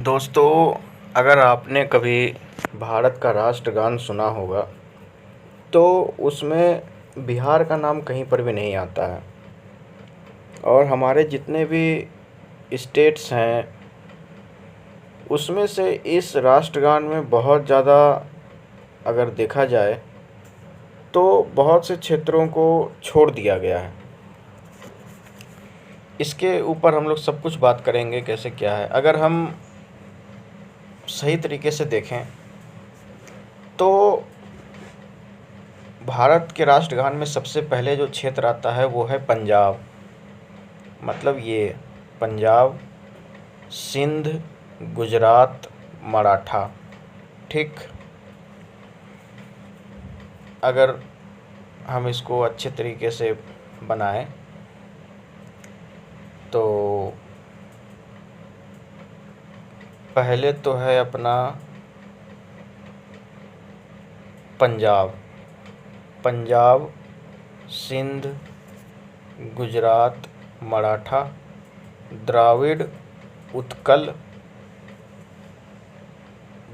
दोस्तों, अगर आपने कभी भारत का राष्ट्रगान सुना होगा तो उसमें बिहार का नाम कहीं पर भी नहीं आता है। और हमारे जितने भी स्टेट्स हैं उसमें से इस राष्ट्रगान में बहुत ज़्यादा अगर देखा जाए तो बहुत से क्षेत्रों को छोड़ दिया गया है। इसके ऊपर हम लोग सब कुछ बात करेंगे कैसे क्या है। अगर हम सही तरीके से देखें तो भारत के राष्ट्रगान में सबसे पहले जो क्षेत्र आता है वो है पंजाब। मतलब ये पंजाब, सिंध, गुजरात, मराठा। ठीक, अगर हम इसको अच्छे तरीके से बनाएं तो पहले तो है अपना पंजाब, पंजाब, सिंध, गुजरात, मराठा, द्राविड़, उत्कल,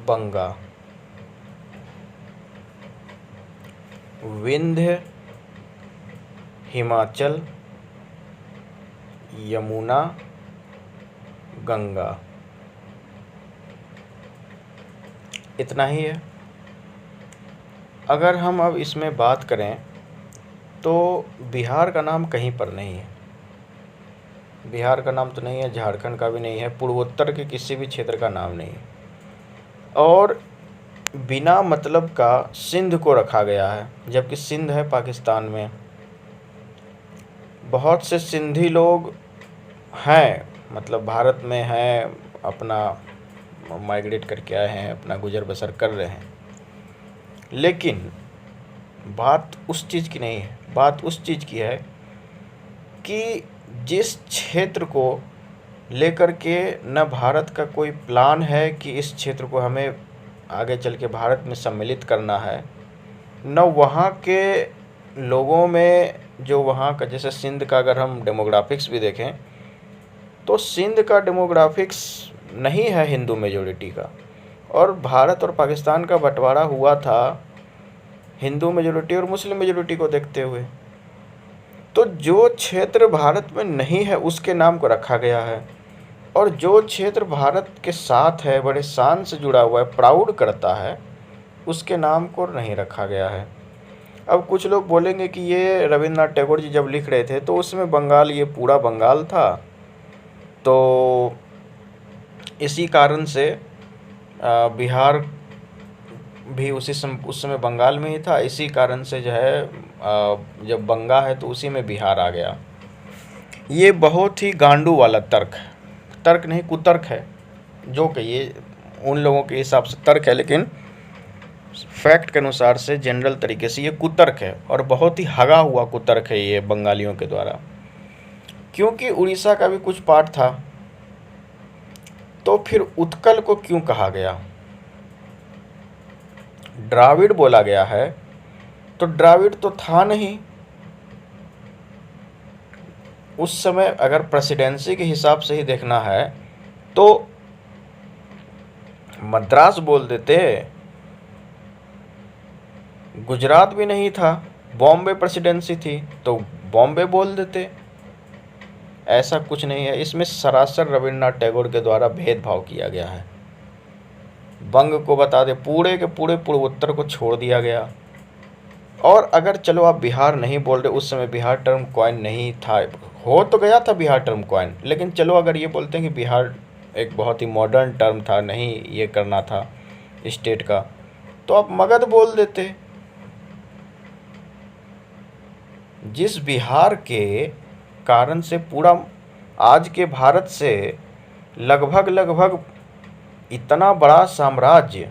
बंगा, विंध्य, हिमाचल, यमुना, गंगा। इतना ही है। अगर हम अब इसमें बात करें तो बिहार का नाम कहीं पर नहीं है। बिहार का नाम तो नहीं है, झारखंड का भी नहीं है, पूर्वोत्तर के किसी भी क्षेत्र का नाम नहीं है। और बिना मतलब का सिंध को रखा गया है, जबकि सिंध है पाकिस्तान में। बहुत से सिंधी लोग हैं, मतलब भारत में हैं, अपना माइग्रेट करके आए हैं, अपना गुजर बसर कर रहे हैं। लेकिन बात उस चीज़ की नहीं है। बात उस चीज़ की है कि जिस क्षेत्र को लेकर के न भारत का कोई प्लान है कि इस क्षेत्र को हमें आगे चल के भारत में सम्मिलित करना है, न वहाँ के लोगों में, जो वहाँ का, जैसे सिंध का अगर हम डेमोग्राफिक्स भी देखें तो सिंध का डेमोग्राफिक्स नहीं है हिंदू मेजोरिटी का। और भारत और पाकिस्तान का बंटवारा हुआ था हिंदू मेजोरिटी और मुस्लिम मेजोरिटी को देखते हुए। तो जो क्षेत्र भारत में नहीं है उसके नाम को रखा गया है, और जो क्षेत्र भारत के साथ है, बड़े शान से जुड़ा हुआ है, प्राउड करता है, उसके नाम को नहीं रखा गया है। अब कुछ लोग बोलेंगे कि ये रविंद्रनाथ टैगोर जी जब लिख रहे थे तो उसमें बंगाल, ये पूरा बंगाल था, तो इसी कारण से बिहार भी उस समय बंगाल में ही था, इसी कारण से जो है जब बंगा है तो उसी में बिहार आ गया। ये बहुत ही गांडू वाला तर्क है। तर्क नहीं, कुतर्क है, जो कि ये उन लोगों के हिसाब से तर्क है, लेकिन फैक्ट के अनुसार से, जनरल तरीके से ये कुतर्क है, और बहुत ही हगा हुआ कुतर्क है ये बंगालियों के द्वारा। क्योंकि उड़ीसा का भी कुछ पार्ट था, तो फिर उत्कल को क्यों कहा गया? द्राविड़ बोला गया है तो द्राविड़ तो था नहीं उस समय। अगर प्रेसिडेंसी के हिसाब से ही देखना है तो मद्रास बोल देते, गुजरात भी नहीं था, बॉम्बे प्रेसिडेंसी थी तो बॉम्बे बोल देते। ऐसा कुछ नहीं है, इसमें सरासर रविन्द्रनाथ टैगोर के द्वारा भेदभाव किया गया है। बंग को बता दे, पूरे के पूरे पूर्वोत्तर को छोड़ दिया गया। और अगर चलो आप बिहार नहीं बोल रहे, उस समय बिहार टर्म कॉइन नहीं था, हो तो गया था बिहार टर्म कॉइन, लेकिन चलो अगर ये बोलते हैं कि बिहार एक बहुत ही मॉडर्न टर्म था, नहीं ये करना था स्टेट का, तो आप मगध बोल देते। जिस बिहार के कारण से पूरा आज के भारत से लगभग इतना बड़ा साम्राज्य,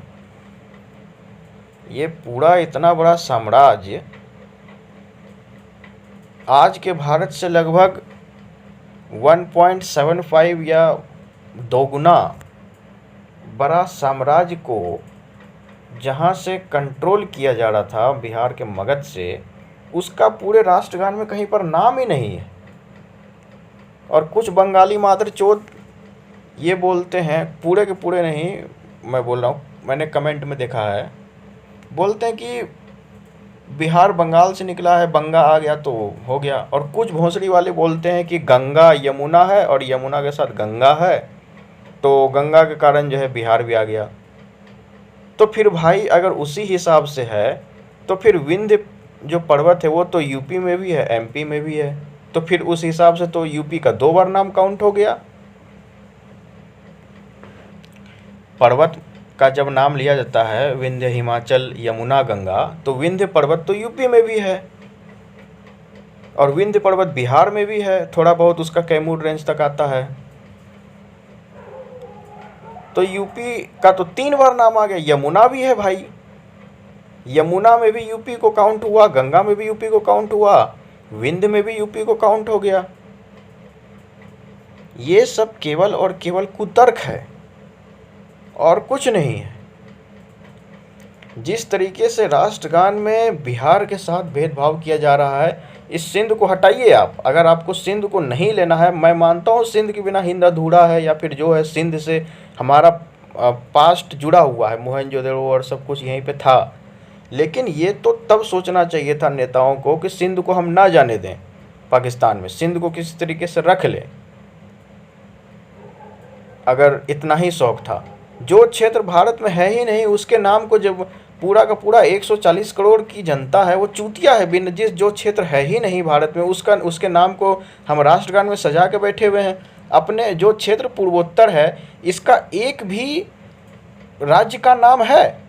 ये पूरा इतना बड़ा साम्राज्य आज के भारत से लगभग 1.75 या 2 गुना बड़ा साम्राज्य को जहाँ से कंट्रोल किया जा रहा था बिहार के मगध से, उसका पूरे राष्ट्रगान में कहीं पर नाम ही नहीं है। और कुछ बंगाली मादरचोद ये बोलते हैं, पूरे के पूरे नहीं मैं बोल रहा हूँ, मैंने कमेंट में देखा है, बोलते हैं कि बिहार बंगाल से निकला है, बंगा आ गया तो हो गया। और कुछ भोंसड़ी वाले बोलते हैं कि गंगा यमुना है और यमुना के साथ गंगा है, तो गंगा के कारण जो है बिहार भी आ गया। तो फिर भाई अगर उसी हिसाब से है तो फिर विंध्य जो पर्वत है वो तो यूपी में भी है, एमपी में भी है, तो फिर उस हिसाब से तो यूपी का 2 बार नाम काउंट हो गया। पर्वत का जब नाम लिया जाता है विंध्य, हिमाचल, यमुना, गंगा, तो विंध्य पर्वत तो यूपी में भी है और विंध्य पर्वत बिहार में भी है, थोड़ा बहुत उसका कैमूर रेंज तक आता है। तो यूपी का तो 3 बार नाम आ गया। यमुना भी है भाई, यमुना में भी यूपी को काउंट हुआ, गंगा में भी यूपी को काउंट हुआ, विंध्य में भी यूपी को काउंट हो गया। ये सब केवल और केवल कुतर्क है और कुछ नहीं है। जिस तरीके से राष्ट्रगान में बिहार के साथ भेदभाव किया जा रहा है, इस सिंध को हटाइए आप। अगर आपको सिंध को नहीं लेना है, मैं मानता हूँ सिंध के बिना हिंद अधूरा है, या फिर जो है सिंध से हमारा पास्ट जुड़ा हुआ है, मोहनजोदड़ो और सब कुछ यहीं पे था। लेकिन ये तो तब सोचना चाहिए था नेताओं को कि सिंध को हम ना जाने दें पाकिस्तान में, सिंध को किसी तरीके से रख लें, अगर इतना ही शौक था। जो क्षेत्र भारत में है ही नहीं उसके नाम को, जब पूरा का पूरा 140 करोड़ की जनता है, वो चूतिया है। बिन जिस जो क्षेत्र है ही नहीं भारत में उसके नाम को हम राष्ट्रगान में सजा के बैठे हुए हैं। अपने जो क्षेत्र पूर्वोत्तर है, इसका एक भी राज्य का नाम है?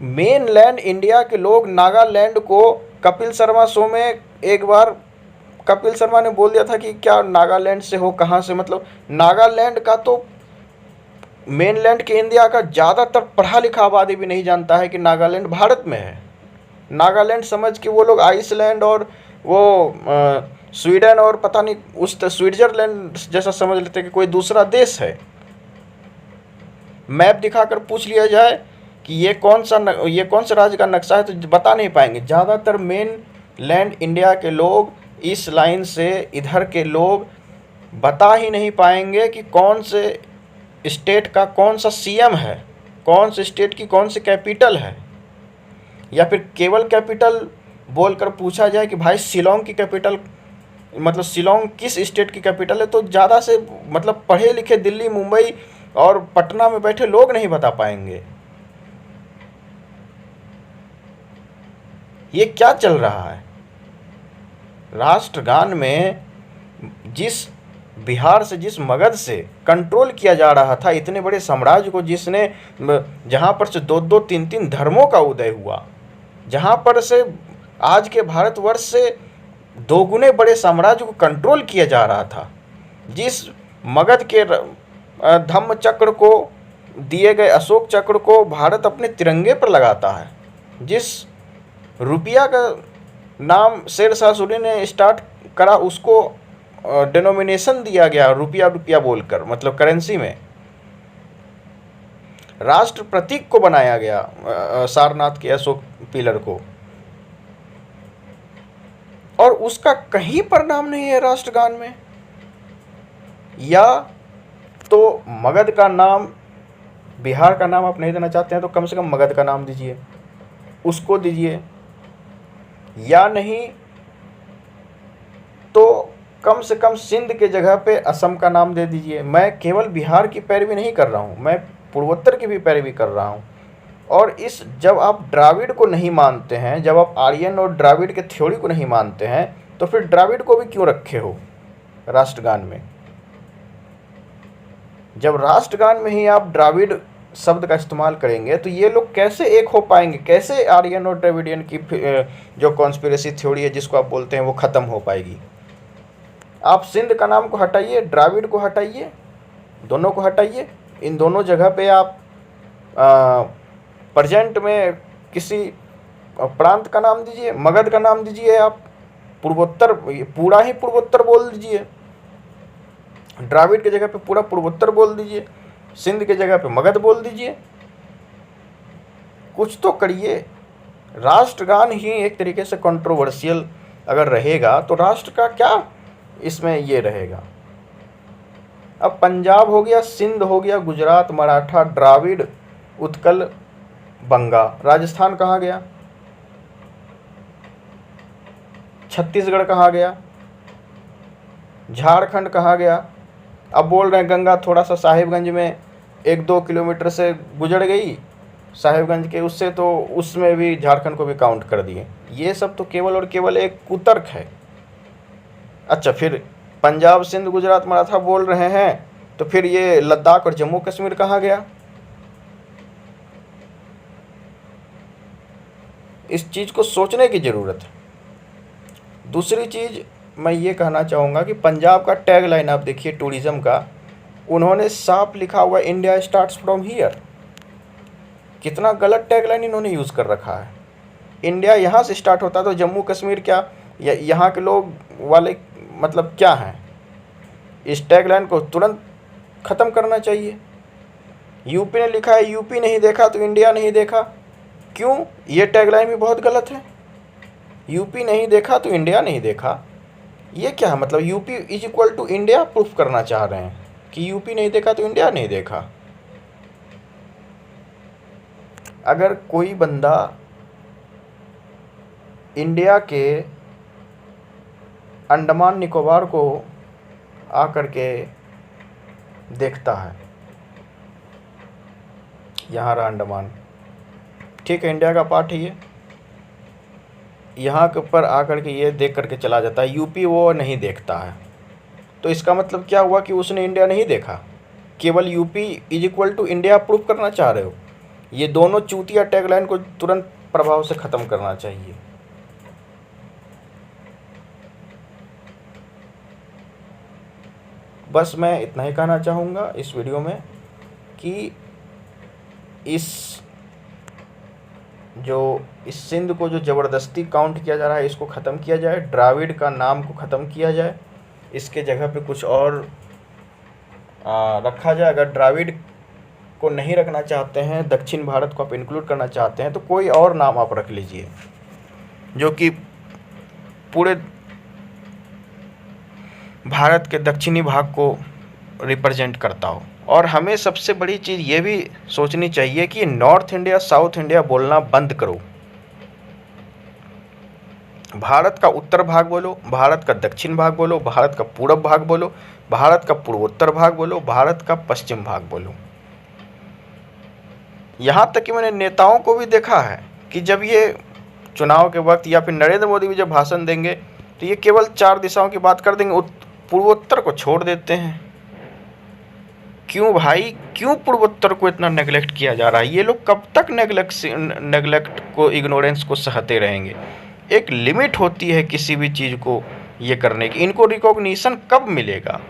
मेन लैंड इंडिया के लोग नागालैंड को, कपिल शर्मा शो में एक बार कपिल शर्मा ने बोल दिया था कि क्या नागालैंड से हो, कहाँ से, मतलब नागालैंड का तो मेनलैंड के इंडिया का ज़्यादातर पढ़ा लिखा आबादी भी नहीं जानता है कि नागालैंड भारत में है। नागालैंड समझ के वो लोग आइसलैंड और वो स्वीडन और पता नहीं उस स्विट्जरलैंड जैसा समझ लेते हैं कि कोई दूसरा देश है। मैप दिखाकर पूछ लिया जाए कि ये कौन सा राज्य का नक्शा है, तो बता नहीं पाएंगे। ज़्यादातर मेन लैंड इंडिया के लोग, इस लाइन से इधर के लोग बता ही नहीं पाएंगे कि कौन से स्टेट का कौन सा सीएम है, कौन से स्टेट की कौन सी कैपिटल है। या फिर केवल कैपिटल बोलकर पूछा जाए कि भाई शिलोंग की कैपिटल, मतलब शिलोंग किस स्टेट की कैपिटल है, तो ज़्यादा से मतलब पढ़े लिखे दिल्ली, मुंबई और पटना में बैठे लोग नहीं बता पाएंगे। ये क्या चल रहा है? राष्ट्रगान में जिस बिहार से, जिस मगध से कंट्रोल किया जा रहा था इतने बड़े साम्राज्य को, जिसने, जहाँ पर से 2-2, 3-3 धर्मों का उदय हुआ, जहाँ पर से आज के भारतवर्ष से 2 गुने बड़े साम्राज्य को कंट्रोल किया जा रहा था, जिस मगध के धम्म चक्र को दिए गए अशोक चक्र को भारत अपने तिरंगे पर लगाता है, जिस रुपया का नाम शेरशाह सूरी ने स्टार्ट करा, उसको डिनोमिनेशन दिया गया रुपया बोलकर, मतलब करेंसी में राष्ट्र प्रतीक को बनाया गया सारनाथ के अशोक पिलर को, और उसका कहीं पर नाम नहीं है राष्ट्रगान में। या तो मगध का नाम, बिहार का नाम आप नहीं देना चाहते हैं तो कम से कम मगध का नाम दीजिए, उसको दीजिए, या नहीं तो कम से कम सिंध के जगह पे असम का नाम दे दीजिए। मैं केवल बिहार की पैरवी नहीं कर रहा हूँ, मैं पूर्वोत्तर की भी पैरवी कर रहा हूँ। और जब आप द्राविड़ को नहीं मानते हैं, जब आप आर्यन और द्राविड़ के थ्योरी को नहीं मानते हैं, तो फिर द्राविड़ को भी क्यों रखे हो राष्ट्रगान में? जब राष्ट्रगान में ही आप द्राविड़ शब्द का इस्तेमाल करेंगे तो ये लोग कैसे एक हो पाएंगे? कैसे आर्यन और द्रविडियन की जो कॉन्स्पिरेसी थ्योरी है जिसको आप बोलते हैं वो ख़त्म हो पाएगी? आप सिंध का नाम को हटाइए, द्राविड़ को हटाइए, दोनों को हटाइए। इन दोनों जगह पे आप प्रेजेंट में किसी प्रांत का नाम दीजिए, मगध का नाम दीजिए, आप पूर्वोत्तर, पूरा ही पूर्वोत्तर बोल दीजिए, द्राविड़ की जगह पे पूरा पूर्वोत्तर बोल दीजिए, सिंध के जगह पे मगध बोल दीजिए। कुछ तो करिए। राष्ट्रगान ही एक तरीके से कंट्रोवर्शियल अगर रहेगा तो राष्ट्र का क्या इसमें ये रहेगा? अब पंजाब हो गया, सिंध हो गया, गुजरात, मराठा, द्राविड़, उत्कल, बंगा। राजस्थान कहाँ गया? छत्तीसगढ़ कहाँ गया? झारखंड कहाँ गया? अब बोल रहे हैं गंगा थोड़ा सा साहिबगंज में 1-2 किलोमीटर से गुजर गई साहिबगंज के, उससे तो उसमें भी झारखंड को भी काउंट कर दिए। ये सब तो केवल और केवल एक कुतर्क है। अच्छा, फिर पंजाब, सिंध, गुजरात, मराठा बोल रहे हैं, तो फिर ये लद्दाख और जम्मू कश्मीर कहाँ गया? इस चीज़ को सोचने की ज़रूरत है। दूसरी चीज़ मैं ये कहना चाहूँगा कि पंजाब का टैग लाइन आप देखिए टूरिज़्म का, उन्होंने साफ लिखा हुआ इंडिया स्टार्ट्स फ्रॉम हियर। कितना गलत टैग लाइन इन्होंने यूज़ कर रखा है। इंडिया यहाँ से स्टार्ट होता है तो जम्मू कश्मीर क्या, यहाँ के लोग वाले मतलब क्या हैं? इस टैग लाइन को तुरंत ख़त्म करना चाहिए। यूपी ने लिखा है, यूपी नहीं देखा तो इंडिया नहीं देखा। क्यों? ये टैग लाइन भी बहुत गलत है। यूपी नहीं देखा तो इंडिया नहीं देखा, ये क्या है? मतलब UP is equal to India proof करना चाह रहे हैं कि यूपी नहीं देखा तो इंडिया नहीं देखा। अगर कोई बंदा इंडिया के अंडमान निकोबार को आकर के देखता है, यहाँ रहा अंडमान, ठीक है, इंडिया का पार्ट है ये, यहाँ के ऊपर आकर के ये देख करके चला जाता है, यूपी वो नहीं देखता है, तो इसका मतलब क्या हुआ कि उसने इंडिया नहीं देखा। केवल UP is equal to India prove करना चाह रहे हो। ये दोनों चूतिया टैगलाइन को तुरंत प्रभाव से ख़त्म करना चाहिए। बस मैं इतना ही कहना चाहूँगा इस वीडियो में कि इस सिंध को जो ज़बरदस्ती काउंट किया जा रहा है इसको ख़त्म किया जाए, द्राविड़ का नाम को ख़त्म किया जाए, इसके जगह पे कुछ और रखा जाए। अगर द्राविड़ को नहीं रखना चाहते हैं, दक्षिण भारत को आप इंक्लूड करना चाहते हैं, तो कोई और नाम आप रख लीजिए जो कि पूरे भारत के दक्षिणी भाग को रिप्रेजेंट करता हो। और हमें सबसे बड़ी चीज़ ये भी सोचनी चाहिए कि नॉर्थ इंडिया साउथ इंडिया बोलना बंद करो। भारत का उत्तर भाग बोलो, भारत का दक्षिण भाग बोलो, भारत का पूर्व भाग बोलो, भारत का पूर्वोत्तर भाग बोलो, भारत का पश्चिम भाग बोलो। यहाँ तक कि मैंने नेताओं को भी देखा है कि जब ये चुनाव के वक्त या फिर नरेंद्र मोदी भी जब भाषण देंगे तो ये केवल 4 दिशाओं की बात कर देंगे, पूर्वोत्तर को छोड़ देते हैं। क्यों भाई, क्यों पूर्वोत्तर को इतना नेगलेक्ट किया जा रहा है? ये लोग कब तक नेगलेक्ट को, इग्नोरेंस को सहते रहेंगे? एक लिमिट होती है किसी भी चीज़ को ये करने की। इनको रिकॉग्निशन कब मिलेगा?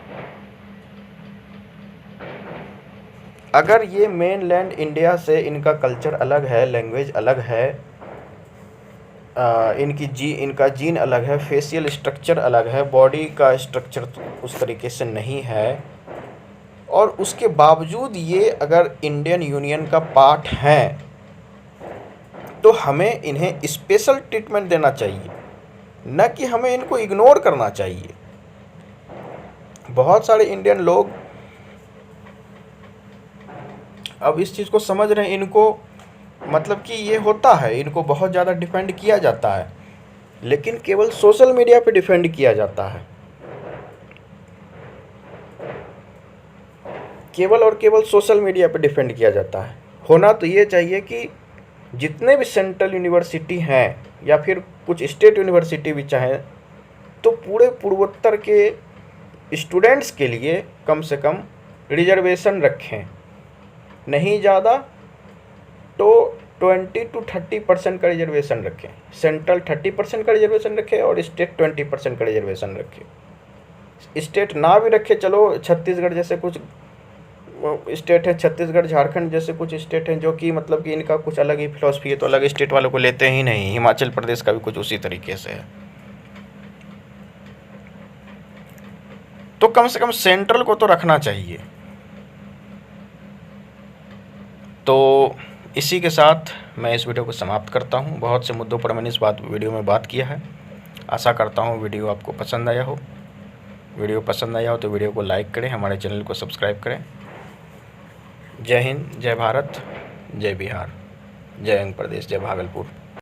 अगर ये मेनलैंड इंडिया से इनका कल्चर अलग है, लैंग्वेज अलग है, इनका जीन अलग है, फेशियल स्ट्रक्चर अलग है, बॉडी का स्ट्रक्चर उस तरीके से नहीं है, और उसके बावजूद ये अगर इंडियन यूनियन का पार्ट हैं, तो हमें इन्हें स्पेशल ट्रीटमेंट देना चाहिए, न कि हमें इनको इग्नोर करना चाहिए। बहुत सारे इंडियन लोग अब इस चीज़ को समझ रहे हैं, इनको मतलब कि ये होता है, इनको बहुत ज़्यादा डिफेंड किया जाता है, लेकिन केवल सोशल मीडिया पे डिफेंड किया जाता है। केवल और केवल सोशल मीडिया पे डिफेंड किया जाता है। होना तो ये चाहिए कि जितने भी सेंट्रल यूनिवर्सिटी हैं या फिर कुछ स्टेट यूनिवर्सिटी भी चाहें, तो पूरे पूर्वोत्तर के स्टूडेंट्स के लिए कम से कम रिजर्वेशन रखें, नहीं ज़्यादा तो 20 to 30% का रिजर्वेशन रखें। सेंट्रल 30% का रिजर्वेशन रखें और स्टेट 20% का रिजर्वेशन रखें। स्टेट ना भी रखे, चलो छत्तीसगढ़ जैसे कुछ स्टेट है, छत्तीसगढ़ झारखंड जैसे कुछ स्टेट हैं जो कि मतलब कि इनका कुछ अलग ही फिलॉसफी है, तो अलग स्टेट वालों को लेते ही नहीं। हिमाचल प्रदेश का भी कुछ उसी तरीके से है। तो कम से कम सेंट्रल को तो रखना चाहिए। तो इसी के साथ मैं इस वीडियो को समाप्त करता हूँ। बहुत से मुद्दों पर मैंने इस वीडियो में बात किया है। आशा करता हूँ वीडियो आपको पसंद आया हो। वीडियो पसंद आया हो तो वीडियो को लाइक करें, हमारे चैनल को सब्सक्राइब करें। जय हिंद, जय भारत, जय बिहार, जय अंग प्रदेश, जय भागलपुर।